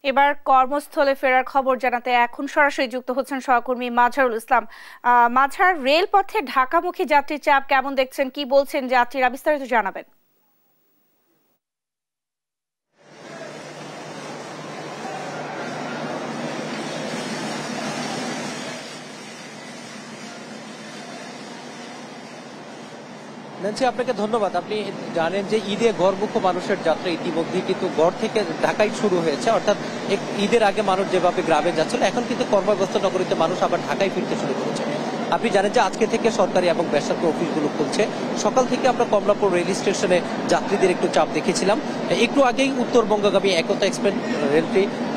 এবার কর্মস্থলে ফেরার খবর জানাতে এখন সরাসরি যুক্ত হচ্ছেন সহকর্মী মাঝারুল ইসলাম। মাঝার, রেলপথে ঢাকামুখী যাত্রীর চাপ কেমন দেখছেন, কি বলছেন যাত্রীরা, বিস্তারিত জানাবেন। ন্যান্সি, আপনাকে ধন্যবাদ। আপনি জানেন যে ঈদে গড়মুখ মানুষের যাত্রা ইতিমধ্যে কিন্তু গড় থেকে ঢাকায় শুরু হয়েছে, অর্থাৎ ঈদের আগে মানুষ যেভাবে গ্রামে যাচ্ছিল, এখন কিন্তু কর্মব্যস্ত নগরীতে মানুষ আবার ঢাকায় ফিরতে শুরু করেছে। আপনি জানেন যে আজকে থেকে সরকারি এবং বেসরকারি অফিসগুলো খুলছে। সকাল থেকে আমরা কমলাপুর রেল স্টেশনে যাত্রীদের একটু চাপ দেখেছিলাম। একটু আগেই উত্তরবঙ্গগামী একতা এক্সপ্রেস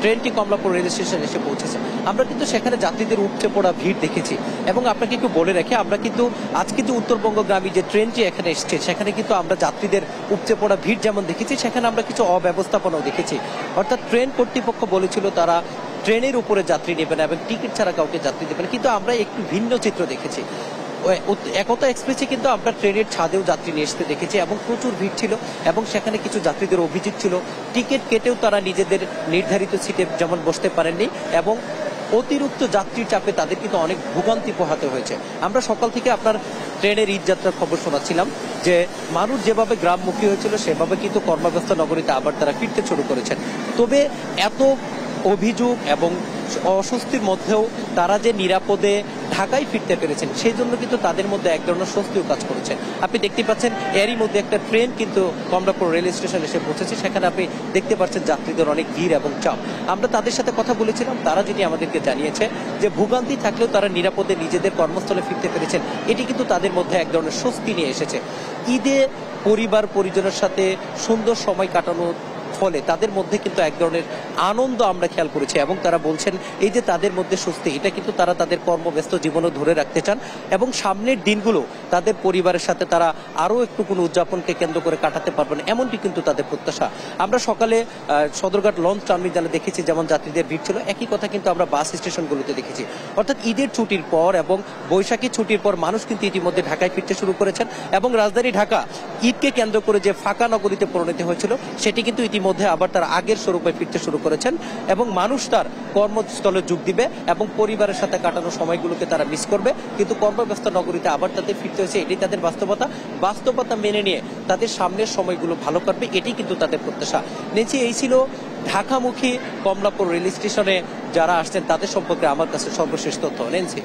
ট্রেনটি কমলাপুর রেল স্টেশনে এসে পৌঁছেছে। আমরা কিন্তু সেখানে যাত্রীদের উপচে পড়া ভিড় দেখেছি। এবং আপনাকে একটু বলে রাখি, আমরা কিন্তু আজকে যে উত্তরবঙ্গগামী যে ট্রেনটি এখানে এসছে, সেখানে কিন্তু আমরা যাত্রীদের উপচে পড়া ভিড় যেমন দেখেছি, সেখানে আমরা কিছু অব্যবস্থাপনাও দেখেছি। অর্থাৎ ট্রেন কর্তৃপক্ষ বলেছিল তারা ট্রেনের উপরে যাত্রী নেবে না এবং টিকিট ছাড়া কাউকে যাত্রী দেবে না, কিন্তু আমরা একটু ভিন্ন চিত্র দেখেছি। একতা এক্সপ্রেসে কিন্তু আমরা ট্রেনের ছাদেও যাত্রী নিয়ে আসতে দেখেছি এবং প্রচুর ভিড় ছিল। এবং সেখানে কিছু যাত্রীদের অভিযোগ ছিল টিকিট কেটেও তারা নিজেদের নির্ধারিত সিটে যেমন বসতে পারেননি এবং অতিরিক্ত যাত্রীর চাপে তাদের কিন্তু অনেক ভোগান্তি পোহাতে হয়েছে। আমরা সকাল থেকে আপনার ট্রেনের ঈদ যাত্রার খবর শোনাচ্ছিলাম যে মানুষ যেভাবে গ্রামমুখী হয়েছিল সেভাবে কিন্তু কর্মব্যস্ত নগরীতে আবার তারা ফিরতে শুরু করেছেন। তবে এত অভিযোগ এবং অস্বস্তির মধ্যেও তারা যে নিরাপদে ঢাকায় ফিরতে পেরেছেন, সেই জন্য কিন্তু তাদের মধ্যে এক ধরনের স্বস্তিও কাজ করেছে। আপনি দেখতে পাচ্ছেন এরই মধ্যে একটা ট্রেন কিন্তু কমলাপুর রেল স্টেশনে এসে পৌঁছেছে। সেখানে আপনি দেখতে পাচ্ছেন যাত্রীদের অনেক ভিড় এবং চাপ। আমরা তাদের সাথে কথা বলেছিলাম, তারা যেটি আমাদেরকে জানিয়েছে যে ভোগান্তি থাকলেও তারা নিরাপদে নিজেদের কর্মস্থলে ফিরতে পেরেছেন। এটি কিন্তু তাদের মধ্যে এক ধরনের স্বস্তি নিয়ে এসেছে। ঈদে পরিবার পরিজনের সাথে সুন্দর সময় কাটানো ফলে তাদের মধ্যে কিন্তু এক ধরনের আনন্দ আমরা খেয়াল করেছি এবং তারা বলছেন এই যে তাদের মধ্যে স্বস্তি, এটা কিন্তু তারা তাদের কর্মব্যস্ত জীবনও ধরে রাখতে চান এবং সামনের দিনগুলো তাদের পরিবারের সাথে তারা আরও একটু কোনো উদযাপনকে কেন্দ্র করে কাটাতে পারবেন, এমনটি কিন্তু তাদের প্রত্যাশা। আমরা সকালে সদরঘাট লঞ্চ টার্মিনালে দেখেছি যেমন যাত্রীদের ভিড় ছিল, একই কথা কিন্তু আমরা বাস স্টেশনগুলোতে দেখেছি। অর্থাৎ ঈদের ছুটির পর এবং বৈশাখী ছুটির পর মানুষ কিন্তু ইতিমধ্যে ঢাকায় ফিরতে শুরু করেছেন এবং রাজধানী ঢাকা ঈদকে কেন্দ্র করে যে ফাঁকা নগরীতে পরিণত হয়েছিল, সেটি কিন্তু মধ্যে আবার তার আগের স্বরূপে ফিরতে শুরু করেছেন এবং মানুষ তার কর্মস্থলে যোগ দিবে এবং পরিবারের সাথে কাটানো সময়গুলোকে তারা মিস করবে। কিন্তু কর্মব্যস্ত নগরীতে আবার তাদের ফিরতে হয়েছে, এটি তাদের বাস্তবতা মেনে নিয়ে তাদের সামনের সময়গুলো ভালো করবে, এটি কিন্তু তাদের প্রত্যাশা। নেছি এই ছিল ঢাকামুখী কমলাপুর রেল স্টেশনে যারা আসছেন তাদের সম্পর্কে আমার কাছে সর্বশেষ তথ্য। নেন্সি।